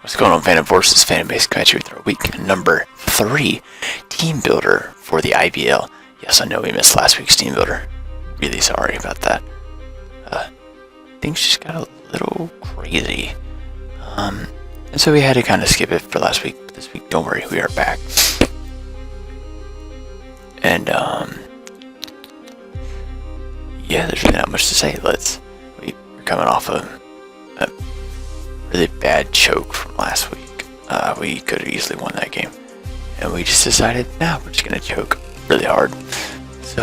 What's going on, Phantom Forces fan base? Coming at you with our week number 3 team builder for the IBL. Yes, I know we missed last week's team builder. Really sorry about that. Things just got a little crazy. And so we had to kind of skip it for last week. But this week, don't worry, we are back. And yeah, there's really not much to say. We're coming off a really bad choke from last week. We could have easily won that game, and we just decided, nah, we're just gonna choke really hard. So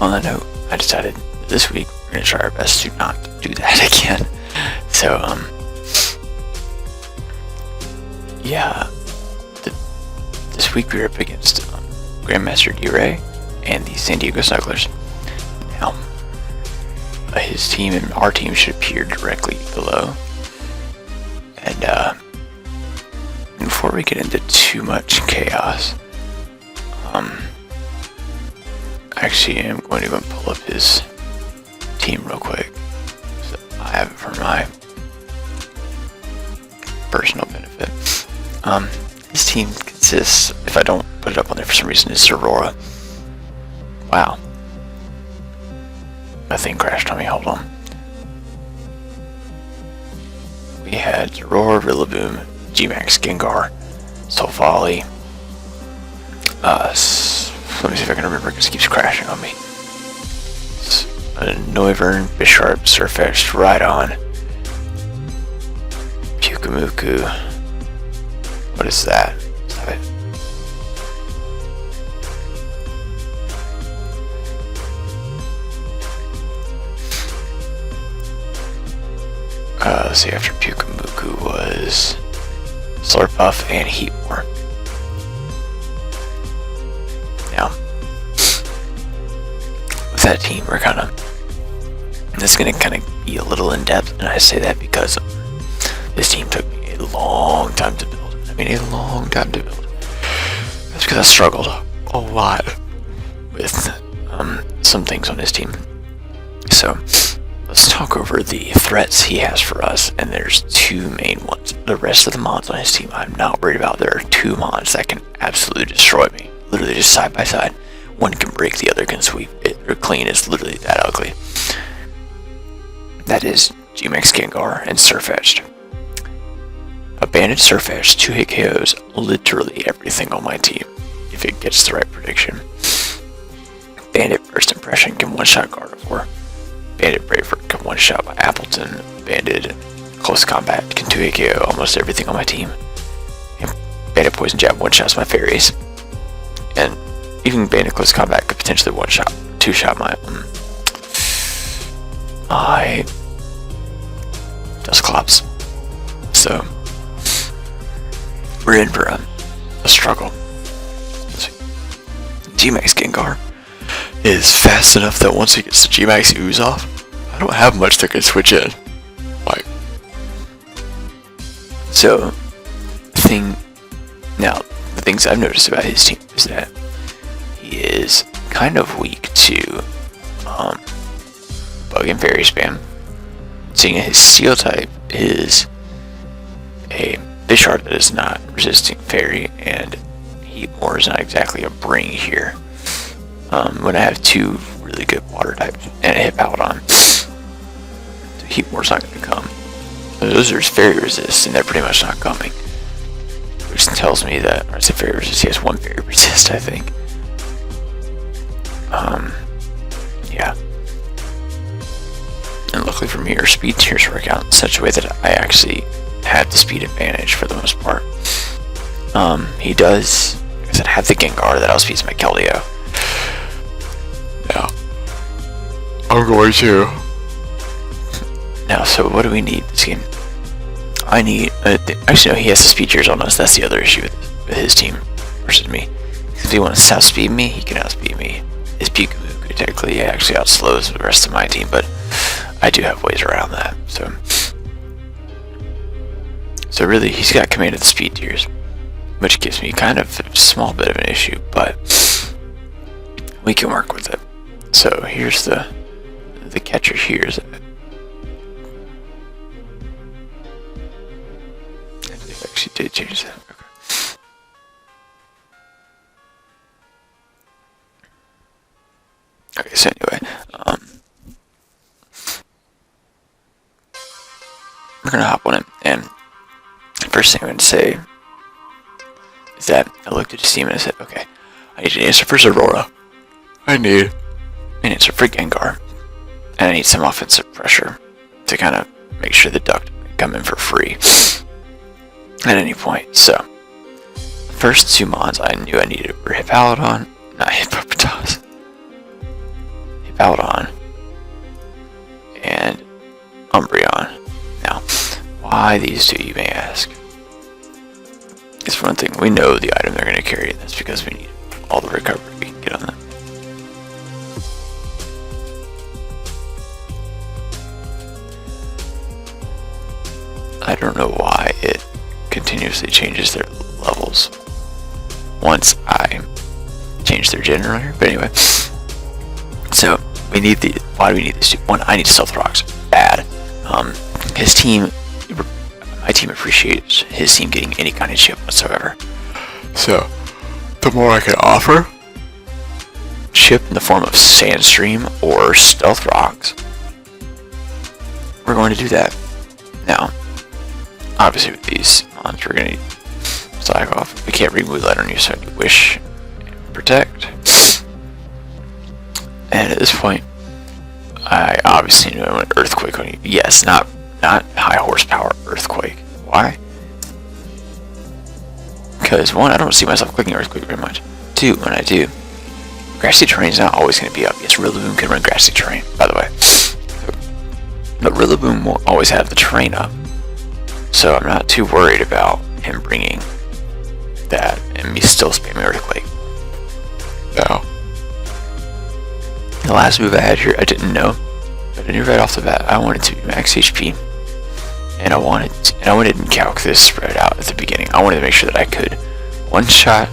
on that note, I decided this week we're gonna try our best to not do that again. So yeah, this week we were up against Grandmaster D-Ray and the San Diego Snugglers. Now, his team and our team should appear directly below. And before we get into too much chaos, actually I'm going to go and pull up his team real quick. So I have it for my personal benefit. His team consists, if I don't put it up on there for some reason, is Aurora. Wow. That thing crashed on me, hold on. We had Aurora, Rillaboom, G-Max Gengar, Solvali. Let me see if I can remember, because it keeps crashing on me. Noivern, Bisharp, Sirfetch'd, Rhydon, Pyukumuku. What is that? Stop it. Let's see, after Pyukumuku was Slurpuff and Heatmore. Now, with that team, we're this is going to kind of be a little in depth, and I say that because this team took me a long time to build. I mean, a long time to build. That's because I struggled a lot with some things on his team. So, let's talk over the threats he has for us, and there's two main ones. The rest of the mods on his team I'm not worried about. There are two mods that can absolutely destroy me. Literally just side by side. One can break, the other can sweep. Or clean. It's literally that ugly. That is G-Max Gengar and Sirfetch'd. A banded Sirfetch'd 2-hit KOs literally everything on my team if it gets the right prediction. Banded First Impression can one-shot Gardevoir. Banded Braver can one-shot by Appleton. Banded Close Combat can 2-hit KO almost everything on my team. And Banded Poison Jab one-shots my Fairies. And even Banded Close Combat could potentially one-shot, two-shot my Dusclops. So we're in for a struggle. G-Max Gengar is fast enough that once he gets the G-Max Ooze off, I don't have much that can switch in. So, the things I've noticed about his team is that he is kind of weak to Bug and Fairy Spam. Seeing his Steel type is a Bisharp that is not resisting Fairy, and Heatmore is not exactly a bring here. When I have two really good water types and a Hippowdon, so Heatmore's not going to come. Those are Fairy resist, and they're pretty much not coming. Which tells me that, or I said Fairy resist, he has one Fairy resist, I think. Yeah. And luckily for me, our speed tiers work out in such a way that I actually have the speed advantage for the most part. He does, like I said, have the Gengar that outspeeds my Keldeo. Now, I'm going to. Now, so what do we need this game? I need, actually no, he has the speed tiers on us. That's the other issue with his team versus me. If he wants to outspeed me, he can outspeed me. His Pyukumuku technically actually outslows the rest of my team, but I do have ways around that. So really, he's got command of the speed tiers, which gives me kind of a small bit of an issue, but we can work with it. So here's the catcher here is actually did change that. Okay. Okay, so anyway, we're gonna hop on it, and the first thing I'm gonna say is that I looked at his team and I said, okay, I need an answer for Aurora. I need an answer for Gengar. And I need some offensive pressure to kind of make sure the duck can come in for free at any point. So, the first two mons I knew I needed were Hippowdon, not Hippopotas, Hippowdon, and Umbreon. Now, why these two, you may ask? It's for one thing, we know the item they're going to carry, and that's because we need all the recovery we can get on them. I don't know why it continuously changes their levels once I change their generator, but anyway. So, we need the, why do we need this two? One, I need Stealth Rocks, bad. His team, my team appreciates his team getting any kind of chip whatsoever. So, the more I can offer chip in the form of Sandstream or Stealth Rocks, we're going to do that. Now, obviously with these mons, we're going to need Psych Off. We can't remove that on you, so I need Wish and Protect. And at this point, I obviously knew I went Earthquake on you. Yes, not high horsepower Earthquake. Why? Because one, I don't see myself clicking Earthquake very much. Two, when I do, Grassy Terrain's not always going to be up. Yes, Rillaboom can run Grassy Terrain, by the way. But Rillaboom won't always have the terrain up. So I'm not too worried about him bringing that and me still spamming Earthquake. Now, the last move I had here, I didn't know, but I knew right off the bat I wanted to be max HP, and I wanted to calc this spread out at the beginning. I wanted to make sure that I could one-shot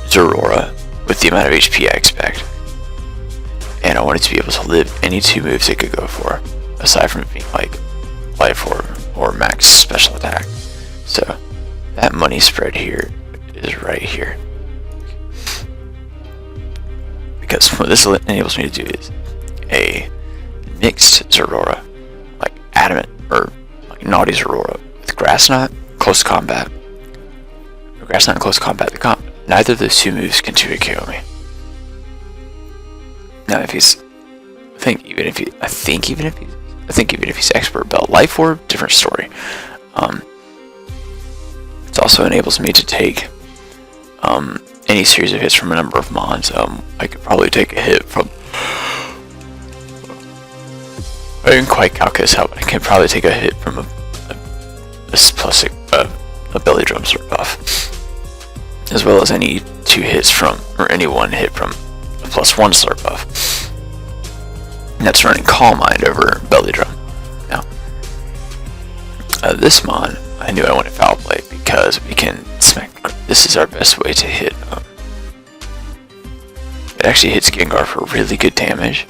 Zorora with the amount of HP I expect, and I wanted to be able to live any two moves it could go for, aside from it being like life or max special attack. So that money spread here is right here. Because what this enables me to do is a mixed Zorora, like Adamant or like Naughty Zorora with Grass Knot, Close Combat. Grass Knot and Close Combat, neither of those two moves can 2-hit KO me. Now if he's, I think even if he's Expert Belt Life Orb, different story. It also enables me to take any series of hits from a number of mons. I could probably take a hit from, I didn't quite calculate this out, but I can probably take a hit from a Belly Drum sort of buff, as well as any two hits from, or any one hit from a +1 slurp buff. And that's running Calm Mind over Belly Drum. Now, this mon, I knew I wanted Foul Play because we can smack. This is our best way to hit. It actually hits Gengar for really good damage,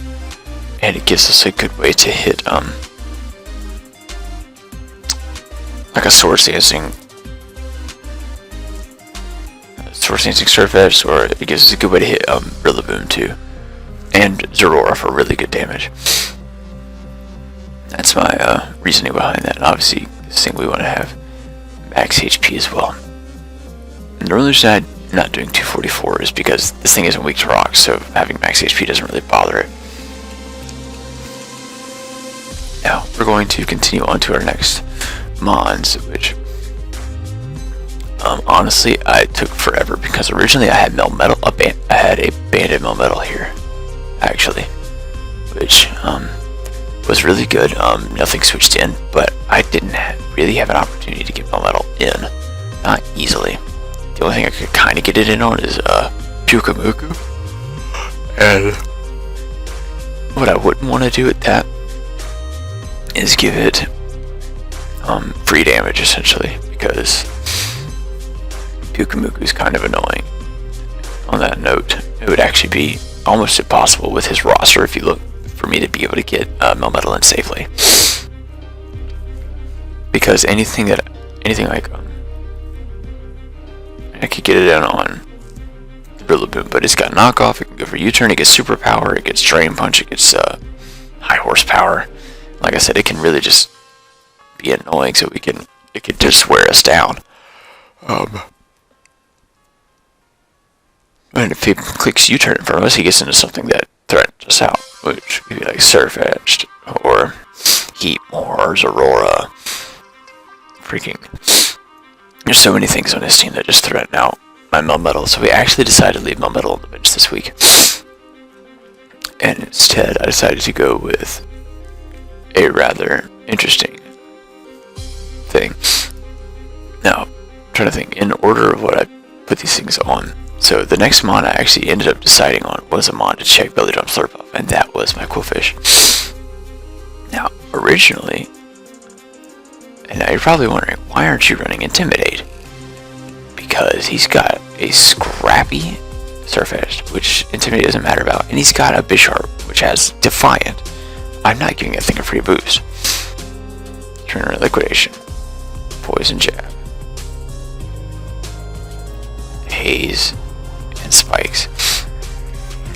and it gives us a good way to hit like a Swords Dancing Sirfetch'd, or it gives us a good way to hit Rillaboom too, and Zorora for really good damage. That's my reasoning behind that. And obviously, this thing we want to have max HP as well. And the only reason I'm not doing 244 is because this thing isn't weak to rocks, so having max HP doesn't really bother it. Now, we're going to continue on to our next mons, which honestly I took forever because originally I had Melmetal, I had a Banded Melmetal here, actually, which was really good. Nothing switched in, but I didn't really have an opportunity to get Melmetal in, not easily. The only thing I could kind of get it in on is Pyukumuku, and what I wouldn't want to do with that is give it free damage, essentially, because Pyukumuku is kind of annoying. On that note, it would actually be almost impossible with his roster if you look for me to be able to get Melmetal in safely. because anything like I could get it down on Rillaboom, but it's got knockoff. It can go for U-turn. It gets superpower. It gets drain punch. It gets high horsepower. Like I said, it can really just be annoying. So it could just wear us down. And if he clicks U-turn in front of us, he gets into something that threatens us out, which could be like Sirfetch'd or Heat Moors, Aurora. Freaking. There's so many things on this team that just threaten out my Melmetal, so we actually decided to leave Melmetal on the bench this week. And instead, I decided to go with a rather interesting thing. Now, I'm trying to think in order of what I put these things on. So the next mon I actually ended up deciding on was a mon to check Belly Drum Slurpuff, and that was my Quillfish. Now, originally, and now you're probably wondering, why aren't you running Intimidate? Because he's got a scrappy Sirfetch'd, which Intimidate doesn't matter about, and he's got a Bisharp, which has Defiant. I'm not giving that thing a free boost. Trainer Liquidation, Poison Jab, Haze, and Spikes.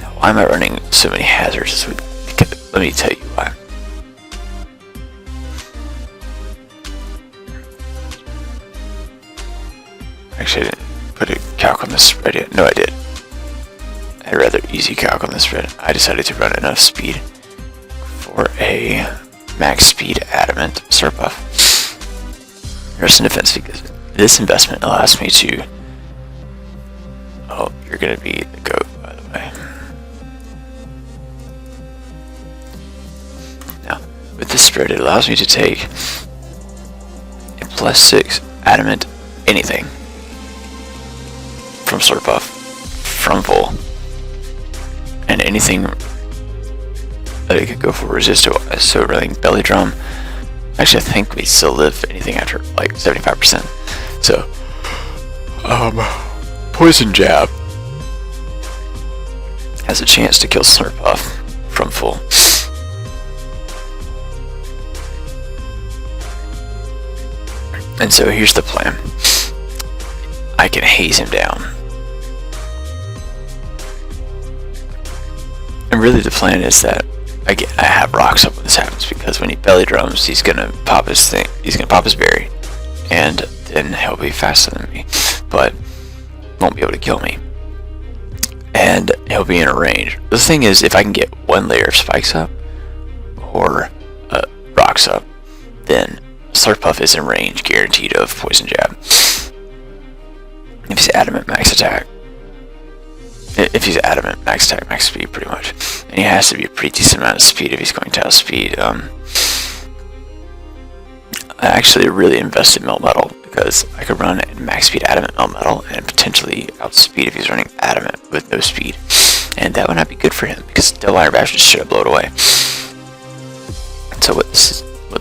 Now, why am I running so many hazards this week? Because, let me tell you why. Actually, I didn't put a calc on this spread yet. No, I did. I had a rather easy calc on this spread. I decided to run enough speed for a max speed adamant Surpuff. Rest in defense, because this investment allows me to... Oh, you're going to be the GOAT, by the way. Now, with this spread, it allows me to take a +6 adamant anything from Slurpuff, from full, and anything that it could go for resist-wise. So running Belly Drum, actually I think we still live anything after like 75%. So, Poison Jab has a chance to kill Slurpuff from full. And so here's the plan. I can haze him down. And really the plan is that I have rocks up when this happens, because when he belly drums, he's gonna pop his thing. He's gonna pop his berry, and then he'll be faster than me, but won't be able to kill me. And he'll be in a range. The thing is, if I can get one layer of spikes up or rocks up, then Slurpuff is in range, guaranteed of Poison Jab. If he's adamant, max attack. If he's adamant, max attack, max speed, pretty much. And he has to be a pretty decent amount of speed if he's going to outspeed. I actually really invested Melmetal, because I could run max speed adamant Melmetal and potentially outspeed if he's running adamant with no speed. And that would not be good for him, because Devil Iron Bash just should have blown away. So what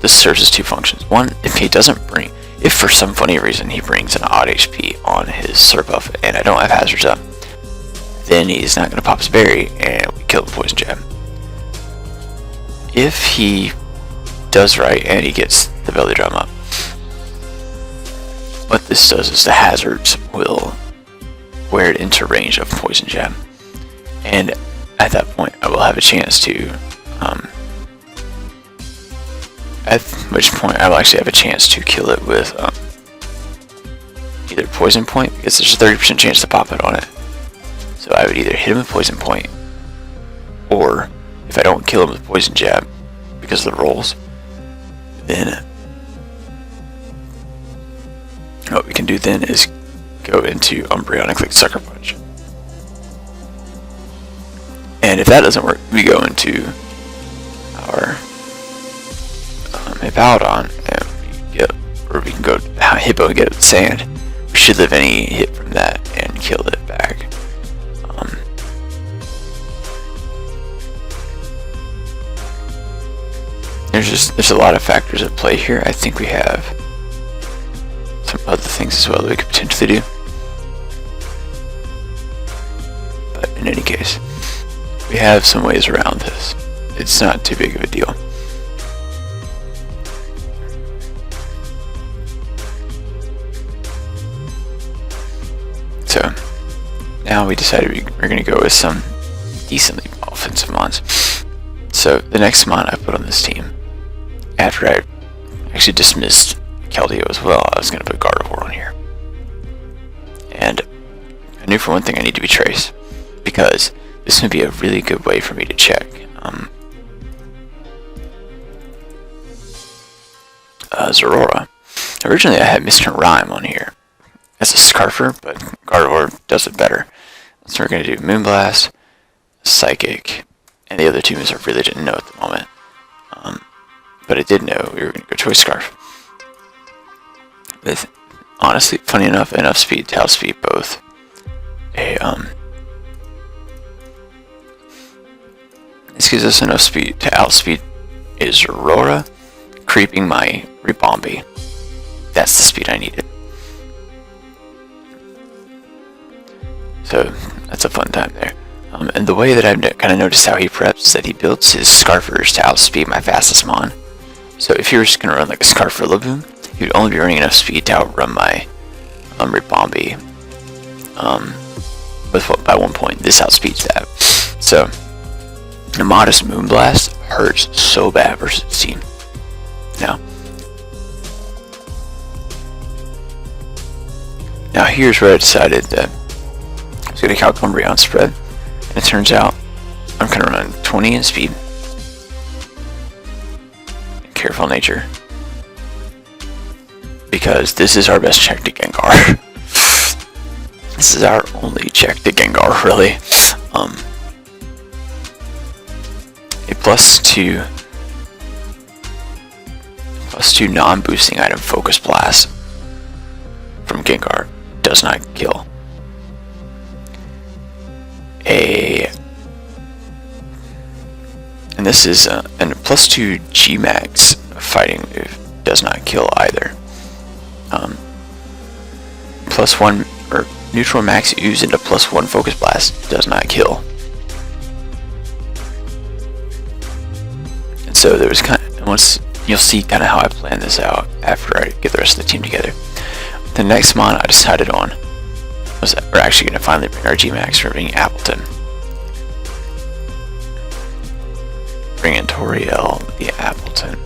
this serves as two functions. One, if for some funny reason he brings an odd HP on his Slurpuff and I don't have hazards up, then he's not going to pop his berry and we kill him Poison Jab. If he does right and he gets the belly drum up, what this does is the hazards will wear it into range of Poison Jab, and at that point I will have a chance to at which point I will actually have a chance to kill it with either Poison Point, because there's a 30% chance to pop it on it. So I would either hit him with Poison Point, or if I don't kill him with Poison Jab because of the rolls, then what we can do then is go into Umbreon and click Sucker Punch. And if that doesn't work, we go into our Hippowdon, and we can go Hippo and get Sand. We should live any hit from that and kill it back. There's a lot of factors at play here. I think we have some other things as well that we could potentially do. But in any case, we have some ways around this. It's not too big of a deal. now we decided we're going to go with some decently offensive mons. So the next mon I put on this team, after I actually dismissed Keldeo as well, I was going to put Gardevoir on here. And I knew for one thing I need to be Trace, because this would be a really good way for me to check Zorora. Originally I had Mr. Rhyme on here as a Scarfer, but Gardevoir does it better. So we're going to do Moonblast, Psychic, and the other two moves I really didn't know at the moment. But I did know we were going to go Choice Scarf. With, honestly, funny enough, enough speed to outspeed both this gives us enough speed to outspeed a Zorora, creeping my Ribombee. That's the speed I needed. So that's a fun time there. And the way that I've kind of noticed how he preps is that he builds his Scarfers to outspeed my fastest mon. So if you were just going to run like a Scarfer Laboon, you'd only be running enough speed to outrun my Ribombee. By 1 point, this outspeeds that. So the modest Moonblast hurts so bad versus this team. Now here's where I decided that I was going to count Umbreon spread, and it turns out I'm kind of running 20 in speed. Careful nature, because this is our best check to Gengar. This is our only check to Gengar, really. A +2 non-boosting item Focus Blast from Gengar does not kill. And this is a +2 G-Max fighting move does not kill either. +1 or neutral max ooze into +1 Focus Blast does not kill. And so there was once you'll see kind of how I plan this out after I get the rest of the team together. The next mon I decided on was that we're actually going to finally bring our G-Max for being Appleton. Bring in Toriel, the Appleton.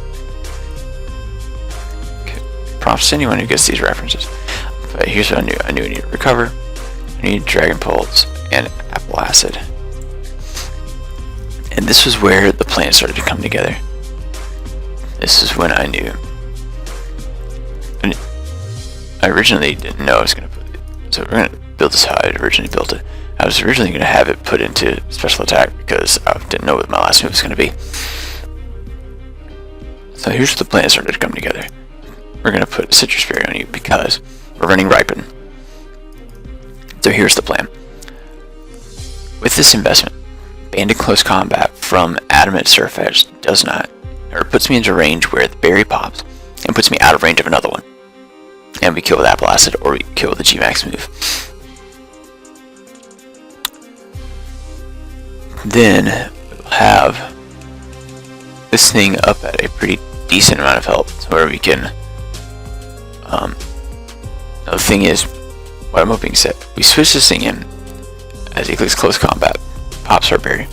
Okay. Props to anyone who gets these references. But here's what I knew. I knew I needed Recover, I needed Dragon Pulse, and Apple Acid. And this was where the plan started to come together. This is when I knew. And I originally didn't know I was going to put it. So we're going to build this how I originally built it. I was originally going to have it put into special attack because I didn't know what my last move was going to be. So here's where the plan started to come together. We're going to put a Citrus Berry on you because we're running Ripen. So here's the plan. With this investment, Banded Close Combat from Adamant Sirfetch'd does not, or puts me into range where the berry pops and puts me out of range of another one. And we kill with Apple Acid or we kill with the G-Max move. Then we'll have this thing up at a pretty decent amount of health where we can the thing is, what I'm hoping is that we switch this thing in as he clicks Close Combat, pops our berry,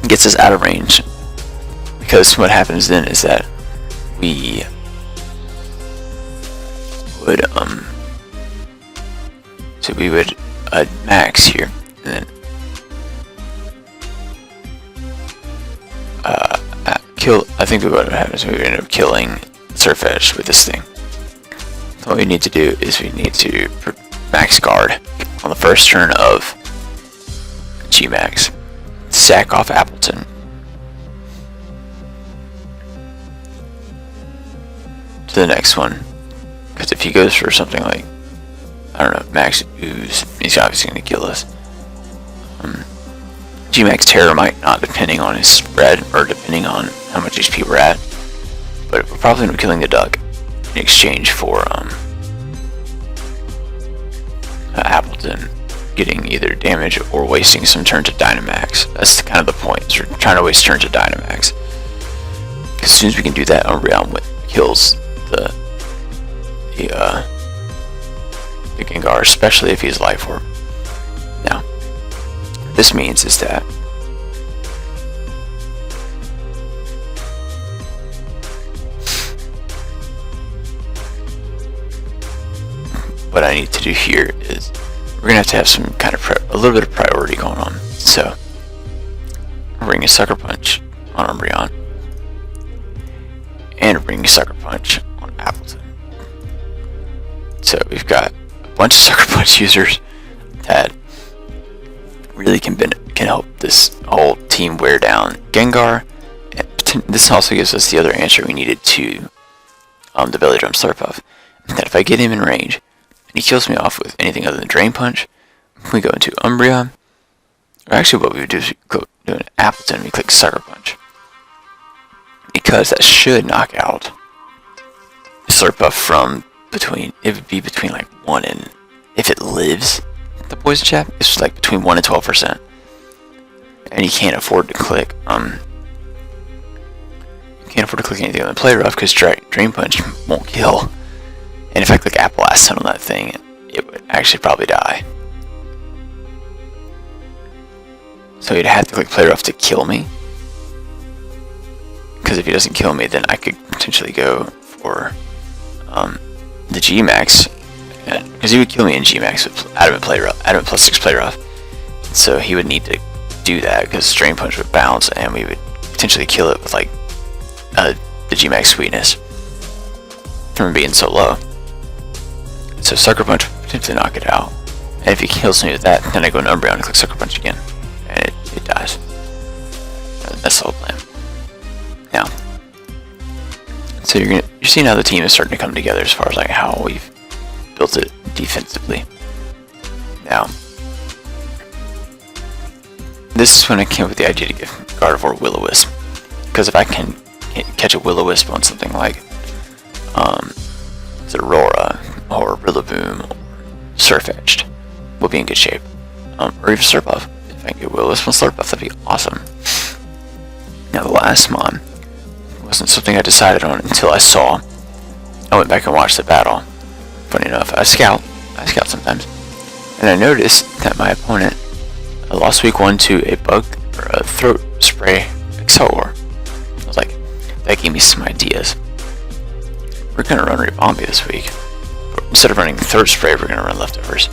gets us out of range, because what happens then is that we would so we would max here and then kill. I think what happens is we would end up killing Sirfetch'd with this thing. So what we need to do is we need to max guard on the first turn of G-Max, sack off Appleton, to the next one, because if he goes for something like, I don't know, max ooze, he's obviously going to kill us. G-Max Terror might not, depending on his spread or depending on how much HP we're at, but we're probably going to be killing the duck in exchange for Appleton getting either damage or wasting some turns at Dynamax. That's kind of the point, is we're trying to waste turns at Dynamax. As soon as we can do that, Umbreon kills the Gengar, especially if he's Life Orb. this means is that what I need to do here is we're gonna have to have some kind of a little bit of priority going on. So bring a Sucker Punch on Umbreon and bring a Sucker Punch on Appleton. So we've got a bunch of Sucker Punch users that really can help this whole team wear down Gengar. And this also gives us the other answer we needed to the Belly Drum Slurpuff. That if I get him in range and he kills me off with anything other than Drain Punch, we go into Umbreon. Or actually, what we would do is go to an Appleton and we click Sucker Punch, because that should knock out Slurpuff from between. It would be between like 1 and, if it lives, the poison jab, it's like between 1 and 12%, and you can't afford to click anything on the Play Rough because Drain Punch won't kill. And if I click Apple Acid on that thing, it would actually probably die. So you'd have to click Play Rough to kill me, because if he doesn't kill me, then I could potentially go for the G-Max, because he would kill me in G-Max with Adamant +6 Play Rough. So he would need to do that because Drain Punch would bounce and we would potentially kill it with like the G-Max Sweetness from being so low. So Sucker Punch would potentially knock it out. And if he kills me with that, then I go into Umbreon and click Sucker Punch again, and it dies. That's the whole plan. Now, so you're seeing how the team is starting to come together as far as like how we've built it defensively. Now, this is when I came up with the idea to give Gardevoir Will-O-Wisp, because if I can catch a Will-O-Wisp on something like Aurora or Rillaboom or Sirfetch'd, we'll be in good shape. Or even Slurpuff. If I can get Will-O-Wisp on Slurpuff, that'd be awesome. Now, the last mon wasn't something I decided on until I went back and watched the battle. Funny enough, I scout sometimes, and I noticed that my opponent lost week 1 to a bug or a throat spray Excelgor. I was like, that gave me some ideas. We're gonna run Ribombee this week. But instead of running throat spray, we're gonna run leftovers.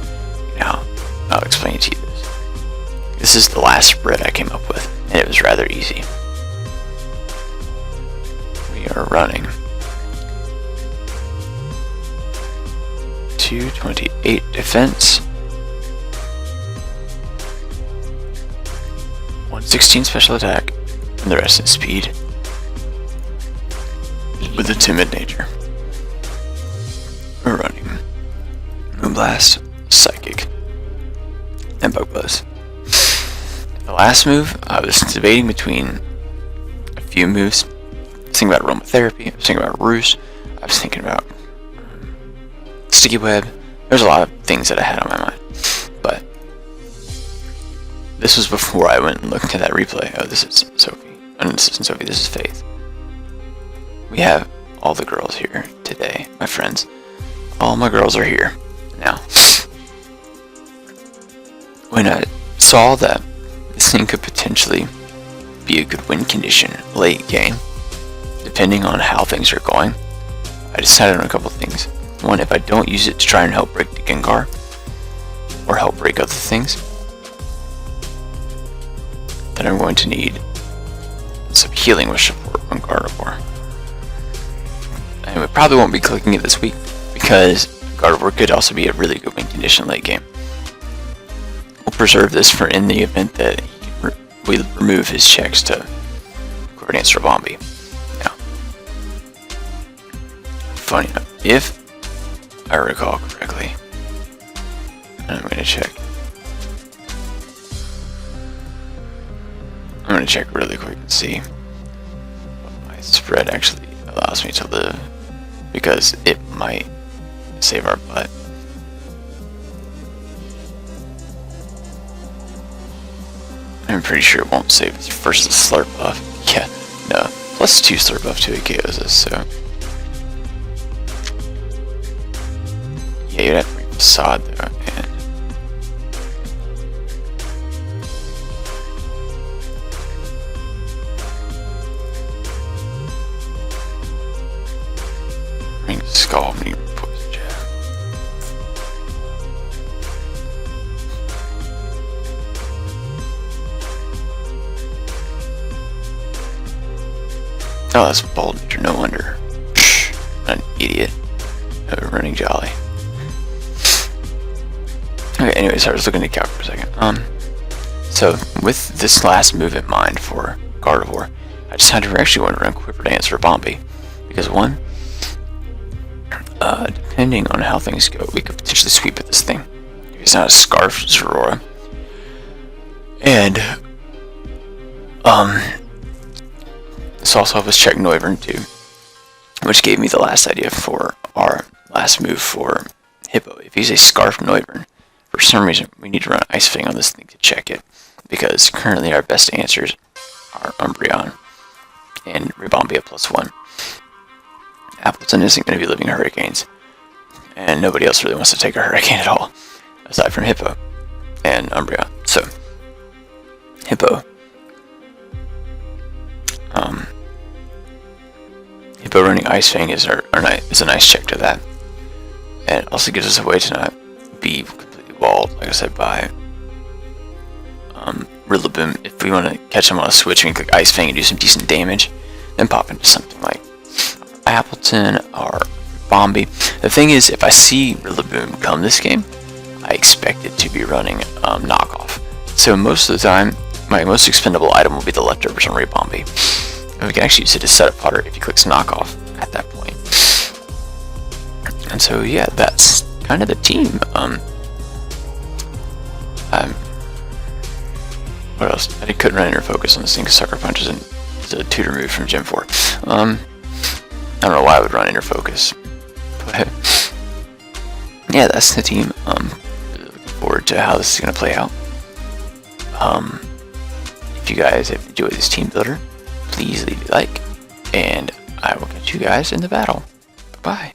Now, I'll explain to you this. This is the last spread I came up with, and it was rather easy. We are running 228 defense, 116 special attack, and the rest is speed with a timid nature. We're running Moonblast, Psychic, and Bug Buzz. The last move, I was debating between a few moves. I was thinking about Aromatherapy, I was thinking about Roost, I was thinking about Sticky Web. There's a lot of things that I had on my mind, but this was before I went and looked at that replay. Oh, this is Sophie. Oh, this isn't Sophie, this is Faith. We have all the girls here today, my friends. All my girls are here. Now, when I saw that this thing could potentially be a good win condition late game, depending on how things are going, I decided on a couple things. One, if I don't use it to try and help break the Gengar, or help break other things, then I'm going to need some Healing Wish support on Gardevoir. And we probably won't be clicking it this week, because Gardevoir could also be a really good win condition late game. We'll preserve this for in the event that we remove his checks to go against Ribombee. Now, funny enough, if I recall correctly, and I'm going to check. I'm going to check really quick and see what my spread actually allows me to live, because it might save our butt. I'm pretty sure it won't save versus Slurpuff. Yeah, no. +2 Slurpuff to KOs us, so. Yeah, you'd have to bring Facade though, and Skull me poison jab. Oh, that's Bold Nature, no wonder. Psh, an idiot. Running Jolly. Okay, anyways, I was looking at Calc for a second. So, with this last move in mind for Gardevoir, I decided we actually want to run Quiver Dance for Bombi. Because one, depending on how things go, we could potentially sweep at this thing. If it's not a Scarf Zeraora. And, this also helped us check Noivern too. Which gave me the last idea for our last move for Hippo. If he's a Scarf Noivern, for some reason we need to run Ice Fang on this thing to check it. Because currently our best answers are Umbreon and Ribombia +1. Appleton isn't going to be living Hurricanes, and nobody else really wants to take a Hurricane at all, aside from Hippo and Umbreon. So, Hippo. Hippo running Ice Fang is a nice check to that. And it also gives us a way to not be completely walled, like I said, by Rillaboom. If we want to catch him on a switch, we can click Ice Fang and do some decent damage, then pop into something like Appleton or Bombi. The thing is, if I see Rillaboom come this game, I expect it to be running knockoff. So most of the time, my most expendable item will be the leftovers on Ribombie. And we can actually use it as setup fodder if he clicks knockoff at that point. And so yeah, that's kind of the team. What else? I couldn't run Inner Focus on this thing because Sucker Punch is a tutor move from Gen 4. I don't know why I would run Inner Focus. But yeah, that's the team. Really looking forward to how this is going to play out. If you guys have enjoyed this team builder, please leave a like, and I will catch you guys in the battle. Bye.